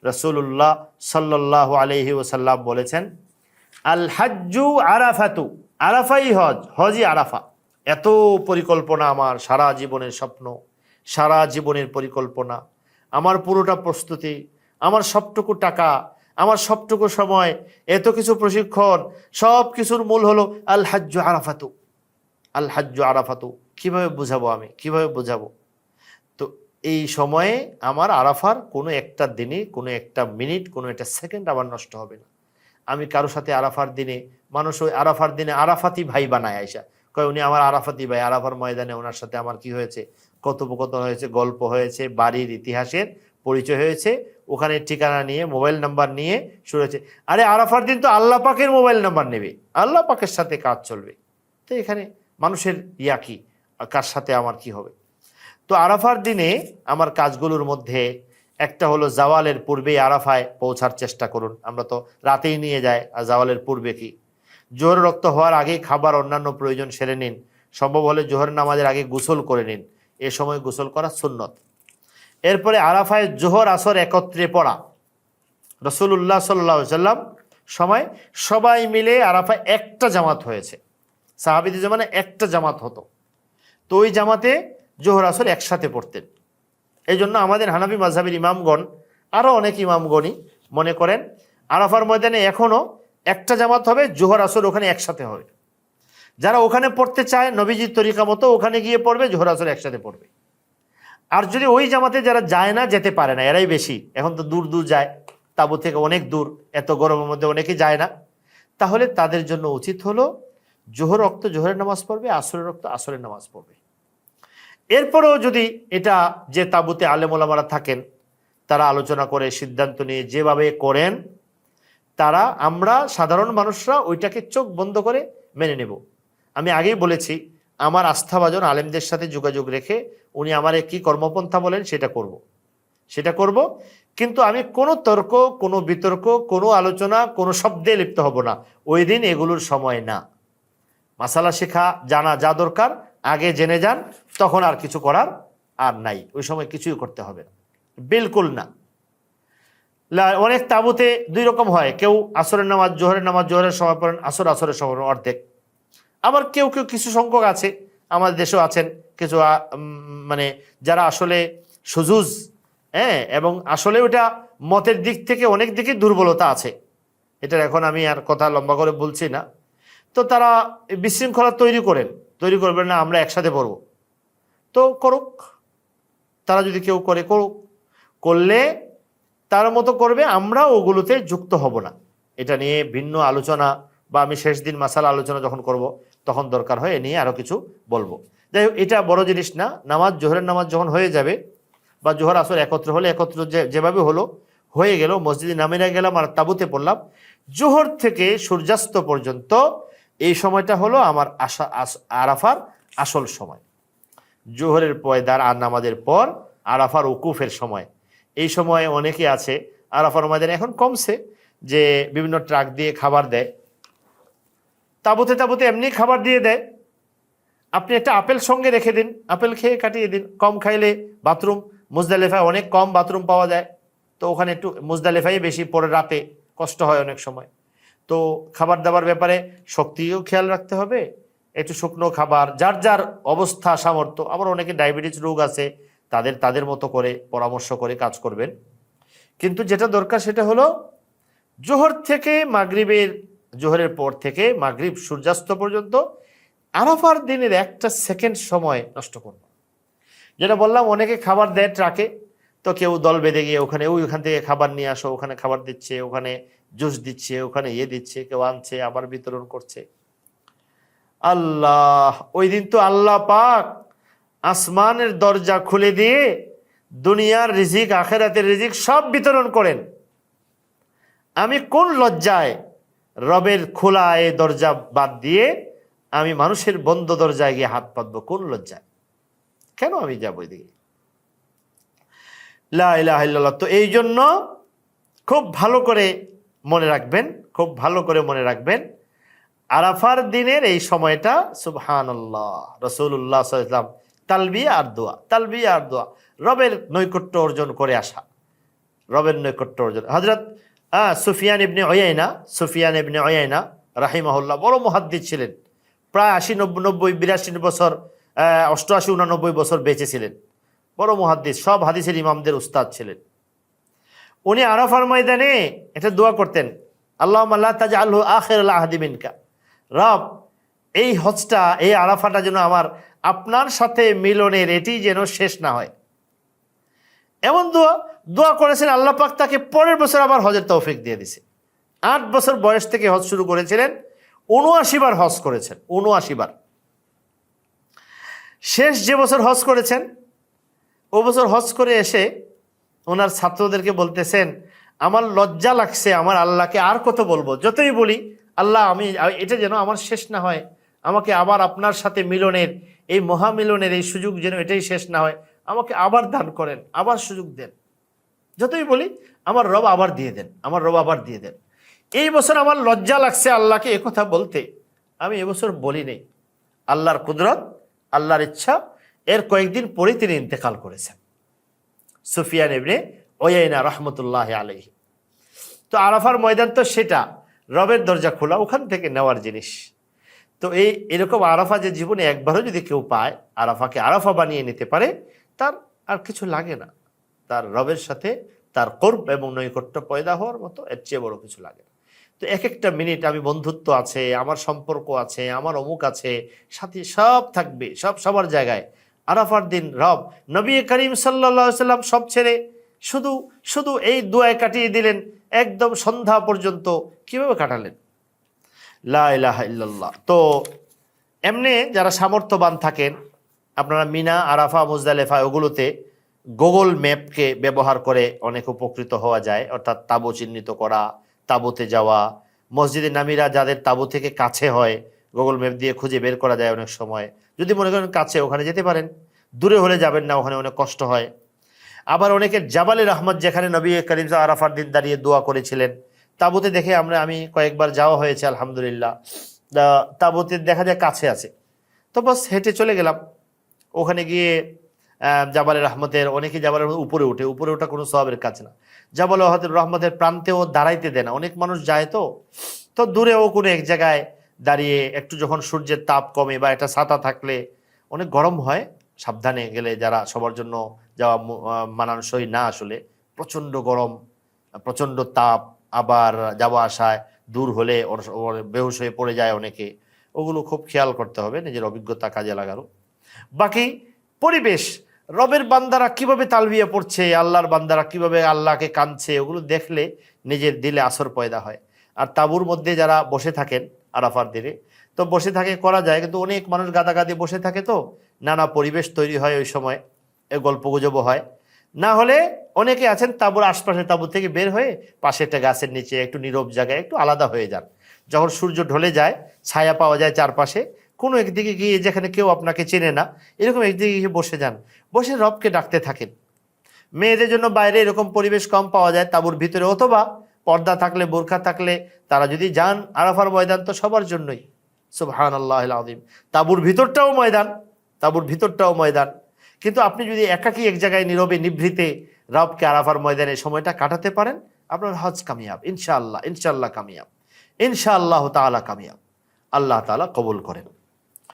রাসূলুল্লাহ সাল্লাল্লাহু আলাইহি ওয়াসাল্লাম বলেছেন, আল হাজ্জু আরাফাতু, আরাফাই হজ, হজই আরাফা। এত পরিকল্পনা, আমার সারা জীবনের স্বপ্ন, সারা জীবনের পরিকল্পনা, আমার পুরোটা প্রস্তুতি, আমার সবটুকু টাকা, আমার সবটুকু সময়, এত কিছু প্রশিক্ষণ, সব কিছুর মূল হলো আল হাজ্জু আরাফাতু। আল হাজ্জু আরাফাতু কিভাবে বুঝাবো, আমি কিভাবে বুঝাবো? তো এই সময়ে আমার আরাফার কোনো একটা দিনে, কোনো একটা মিনিট, কোনো একটা সেকেন্ড আমার নষ্ট হবে না। আমি কারোর সাথে আরাফার দিনে, মানুষ ওই আরাফার দিনে আরাফাতি ভাই বানায় আইসা, কয় উনি আমার আরাফাতি ভাই, আরাফার ময়দানে ওনার সাথে আমার কি হয়েছে, কথোপকথন হয়েছে, গল্প হয়েছে, বাড়ির ইতিহাসের পরিচয় হয়েছে, ওখানে ঠিকানা নিয়ে, মোবাইল নাম্বার নিয়ে শুরু হয়েছে। আরে আরাফার দিন তো আল্লাহ পাকের মোবাইল নাম্বার নেবে, আল্লাহ পাকের সাথে কাজ চলবে। তো এখানে মানুষের ইয়া কি, কার সাথে আমার কি হবে? তো আরাফার দিনে আমার কাজগুলোর মধ্যে একটা হলো জাওয়ালের পূর্বেই আরাফায় পৌঁছার চেষ্টা করুন। আমরা তো রাতেই নিয়ে যাই, আর জাওয়ালের পূর্বে কি, জোহর রক্ত হওয়ার আগেই খাবার অন্যান্য প্রয়োজন সেরে নিন। সম্ভব হলে জোহর নামাজের আগে গোসল করে নিন, এ সময় গোসল করা সুন্নত। এরপরে আরাফায় জোহর আসর একত্রে পড়া। রাসূলুল্লাহ সাল্লাল্লাহু আলাইহি ওয়াসাল্লাম সময় সবাই মিলে আরাফায় একটা জামাত হয়েছে, সাহাবীদের জামানায় একটা জামাত হতো। তো ওই জামাতে জোহর আসর একসাথে পড়তেন। এই জন্য আমাদের হানাফি মাযহাবের ইমামগণ, আরও অনেক ইমামগণই মনে করেন আরাফার ময়দানে এখনও একটা জামাত হবে, জোহর আসর ওখানে একসাথে হবে। যারা ওখানে পড়তে চায় নবীজির তরিকা মতো ওখানে গিয়ে পড়বে, জোহর আসর একসাথে পড়বে। আর যদি ওই জামাতে যারা যায় না, যেতে পারে না, এরাই বেশি, এখন তো দূর দূর যায়, তাঁবু থেকে অনেক দূর, এত গরমের মধ্যে অনেকে যায় না, তাহলে তাদের জন্য উচিত হলো জোহর রক্ত জোহরের নামাজ পড়বে, আসরের রক্ত আসরের নামাজ পড়বে। এরপরেও যদি এটা, যে তাঁবুতে আলেম ওলামারা থাকেন, তারা আলোচনা করে সিদ্ধান্ত নিয়ে যেভাবে করেন, তারা, আমরা সাধারণ মানুষরা ওইটাকে চোখ বন্ধ করে মেনে নেব। আমি আগেই বলেছি, আমার আস্থাভাজন আলেমদের সাথে যোগাযোগ রেখে উনি আমারে কি কর্মপন্থা বলেন সেটা করব। কিন্তু আমি কোনো তর্ক, কোনো বিতর্ক, কোনো আলোচনা, কোনো শব্দে লিপ্ত হব না। ওই দিন এগুলোর সময় না। মাসালা শেখা, জানা যা দরকার আগে জেনে যান, তখন আর কিছু করার আর নাই, ওই সময় কিছুই করতে হবে না, বিলকুল না। অনেক তাঁবুতে দুই রকম হয়, কেউ আসরের নামাজ জোহরের সময় পড়েন, আসরের সময় অর্ধেক। আবার কেউ কেউ কিছু সংখ্যক আছে, আমাদের দেশেও আছেন কিছু মানে যারা আসলে সুজুজ, হ্যাঁ, এবং আসলে ওটা মতের দিক থেকে অনেক দিকে দুর্বলতা আছে, এটার এখন আমি আর কথা লম্বা করে বলছি না। তো তারা বিশৃঙ্খলা তৈরি করবেন না, আমরা একসাথে পড়ব, তো করুক, তারা যদি কেউ করে করুক, করলে তার মতো করবে, আমরা ওগুলোতে যুক্ত হব না। এটা নিয়ে ভিন্ন আলোচনা, বা আমি শেষ দিন মাসালা আলোচনা যখন করব তখন দরকার হয় এ নিয়ে আরও কিছু বলবো। যাই হোক, এটা বড় জিনিস না। নামাজ, জোহরের নামাজ যখন হয়ে যাবে, বা জোহর আসর একত্র হলে, একত্র যেভাবে হলো হয়ে গেল, মসজিদে নামিয়ে গেলাম আর তাঁবুতে পড়লাম, জোহর থেকে সূর্যাস্ত পর্যন্ত এই সময়টা হলো আমার আরাফার আসল সময়। জোহরের পয়দার আর নামাজের পর আরাফার উকুফের সময়। এই সময়ে অনেকে আছে, আরাফার ময়দানে এখন কমছে, যে বিভিন্ন ট্রাক দিয়ে খাবার দেয়, তাঁবুতে এমনি খাবার দিয়ে দেয়। আপনি একটা আপেল সঙ্গে রেখে দিন, আপেল খেয়ে কাটিয়ে দিন। কম খাইলে বাথরুম, মুজদালিফায় অনেক কম বাথরুম পাওয়া যায়, তো ওখানে একটু মুজদালিফায় বেশি, পরে রাতে কষ্ট হয় অনেক সময়। তো খাবার দাবার ব্যাপারে শক্তিও খেয়াল রাখতে হবে, একটু শুকনো খাবার, যার যার অবস্থা সামর্থ্য। আবার অনেকে ডায়াবেটিস রোগ আছে, তাদের মতো করে পরামর্শ করে কাজ করবেন। কিন্তু যেটা দরকার সেটা হলো জোহরের পর থেকে মাগরিব সূর্যাস্ত পর্যন্ত আরাফার দিনের একটা সেকেন্ড সময় নষ্ট করব। যেটা বললাম, অনেকে খাবার দেয় ট্রাকে, তো কেউ দল বেঁধে গিয়ে ওইখান থেকে খাবার নিয়ে আসো, ওখানে খাবার দিচ্ছে, ওখানে জুস দিচ্ছে, ওখানে দিচ্ছে, কেউ আনছে আবার বিতরণ করছে। আল্লাহ, ওই দিন তো আল্লাহ পাক আসমানের দরজা খুলে দিয়ে দুনিয়ার রিজিক, আখেরাতের রিজিক সব বিতরণ করেন। আমি কোন লজ্জায় রবের খোলা এই দরজা বাদ দিয়ে আমি মানুষের বন্ধ দরজায় গিয়ে হাত পাতবো? কোন লজ্জায়? কেন আমি যাবো এদিকে? লা ইলাহা ইল্লাল্লাহ। তো এই জন্য খুব ভালো করে মনে রাখবেন, আরাফার দিনের এই সময়টা সুবহানাল্লাহ, রাসূলুল্লাহ সাল্লাল্লাহু আলাইহি ওয়াসাল্লাম তালবিয়া আর দোয়া, রবের নৈকট্য অর্জন করে আসা। রবের নৈকট্য অর্জন। হযরত সুফিয়ান ইবনে উয়াইনা রাহিমাহুল্লাহ বড় মুহাদ্দিস ছিলেন, প্রায় 80 90 82 বছর 88 89 বছর বেঁচে ছিলেন, বড় মুহাদ্দিস, সব হাদিসের ইমামদের উস্তাদ ছিলেন। উনি আরাফার ময়দানে এটা দোয়া করতেন, আল্লাহুম্মা লা তাজআলহু আখিরাল আহদি মিনকা, রব এই হজটা, এই আরাফাটা যেন আমার আপনার সাথে মিলনের এটি যেন শেষ না হয়। এমন দোয়া করেছেন, আল্লাহ পাক তাকে পরের বছর আবার হজের তৌফিক দিয়ে দিছে। 8 বছর বয়স থেকে হজ শুরু করেছিলেন, 79 বার হজ করেছেন, 79 বার। শেষ যে বছর হজ করেছেন, ও বছর হজ করে এসে ওনার ছাত্রদেরকে বলতেছেন, আমার লজ্জা লাগছে, আমার আল্লাহকে আর কত বলবো, যতই বলি আল্লাহ আমি এটা যেন আমার শেষ না হয়, আমাকে আবার আপনার সাথে মিলনের, এই মহামিলনের এই সুযোগ যেন এটাই শেষ না হয়, আমাকে আবার দান করেন, আবার সুযোগ দেন। যতই বলি আমার রব আবার দিয়ে দেন, আমার রব আবার দিয়ে দেন। এই বছর আমার লজ্জা লাগছে আল্লাহকে একথা বলতে, আমি এবছর বলি নেই। আল্লাহর কুদরত, আল্লাহর ইচ্ছা, এর কয়েকদিন পরে তিনি ইন্তেকাল করেছেন, সুফিয়ান ইবনে উয়াইনা রাহমাতুল্লাহি আলাইহি। তো আরাফার ময়দান তো সেটা রবের দরজা খোলা, ওখান থেকে নেওয়ার জিনিস। তো এরকম আরাফা যে জীবনে একবারও যদি কেউ পায়, আরাফাকে আরাফা বানিয়ে নিতে পারে, তার আর কিছু লাগে না, তার রবের সাথে তার কর্ব এবং নৈকট্য পয়দা হওয়ার মতো এর চেয়ে বড় কিছু লাগে না। তো এক একটা মিনিট আমি বন্ধুত্ব আছে, আমার সম্পর্ক আছে, আমার অমুক আছে, সাথে সব থাকবে, সবার জায়গায়। আরাফার দিন রব নবী করিম সাল্লাল্লাহু আলাইহি সাল্লাম সব ছেড়ে শুধু এই দুয়ায় কাটিয়ে দিলেন, একদম সন্ধ্যা পর্যন্ত। কিভাবে কাটালেন? লা ইলাহা ইল্লাল্লাহ। তো এমনি যারা সামর্থ্যবান থাকেন, আপনারা মিনা, আরাফা, মুজদালিফা ওগুলোতে গুগল ম্যাপকে ব্যবহার করে অনেক উপকৃত হওয়া যায়, অর্থাৎ তাঁবু চিহ্নিত করা, তাঁবুতে যাওয়া। মসজিদে নামিরা যাদের তাঁবু থেকে কাছে হয়, গুগল ম্যাপ দিয়ে খুঁজে বের করা যায় অনেক সময়। যদি মনে করেন কাছে, ওখানে যেতে পারেন, দূরে হলে যাবেন না, ওখানে অনেক কষ্ট হয়। আবার অনেকের জাবালে রহমত, যেখানে নবী করিম আরাফার দিন দাঁড়িয়ে দোয়া করেছিলেন, তাঁবুতে দেখে আমি কয়েকবার যাওয়া হয়েছে আলহামদুলিল্লাহ, তাঁবুতে দেখা যায় কাছে আছে, তো বাস হেঁটে চলে গেলাম। ওখানে গিয়ে জাবালে রহমতের, অনেকে জাবালের উপরে ওঠা কোনো সওয়াবের কাজ না। জাবালে রহমতের প্রান্তেও দাঁড়াইতে দেয় না, অনেক মানুষ যায়। তো দূরেও কোনো এক জায়গায় দাঁড়িয়ে একটু যখন সূর্যের তাপ কমে বা একটা ছাতা থাকলে, অনেক গরম হয়, সাবধানে গেলে, যারা সবার জন্য যাওয়া মানানসই না, আসলে প্রচণ্ড গরম, প্রচণ্ড তাপ, আবার যাওয়া আসায় দূর হলে বেহুশ হয়ে পড়ে যায় অনেকে। ওগুলো খুব খেয়াল করতে হবে, নিজের অভিজ্ঞতা কাজে লাগানো। বাকি পরিবেশ, রবের বান্দারা কিভাবে তালবিয়া পড়ছে, আল্লাহর বান্দারা কিভাবে আল্লাহকে কাঁদছে, ওগুলো দেখলে নিজের দিলে আসর পয়দা হয়। আর তাঁবুর মধ্যে যারা বসে থাকেন আরাফার দিনে, তো বসে থাকে করা যায়, কিন্তু অনেক মানুষ গাদাগাদি বসে থাকে, তো নানা পরিবেশ তৈরি হয় ওই সময়, গল্প গুজবও হয়। না হলে অনেকে আছেন তাঁবুর আশপাশে, তাঁবু থেকে বের হয়ে পাশে একটা গাছের নিচে একটু নীরব জায়গায় একটু আলাদা হয়ে যান। যখন সূর্য ঢলে যায়, ছায়া পাওয়া যায় চারপাশে, কোনো একদিকে গিয়ে, যেখানে কেউ আপনাকে চেনে না, এরকম একদিকে গিয়ে বসে যান, বসে রবকে ডাকতে থাকেন। মেয়েদের জন্য বাইরে এরকম পরিবেশ কম পাওয়া যায়, তাঁবুর ভিতরে, অথবা পর্দা থাকলে, বোরখা থাকলে তারা যদি যান, আরাফার ময়দান তো সবার জন্যই, সুবহানাল্লাহিল আযীম। তাঁবুর ভিতরটাও ময়দান। কিন্তু আপনি যদি একাকী এক জায়গায় নীরবে নিভৃতে রবকে আরাফার ময়দানে সময়টা কাটাতে পারেন, আপনার হজ কামিয়াব, ইনশাআল্লাহ কামিয়াব, ইনশাআল্লাহ তাআলা কামিয়াব। আল্লাহ তাআলা কবুল করেন।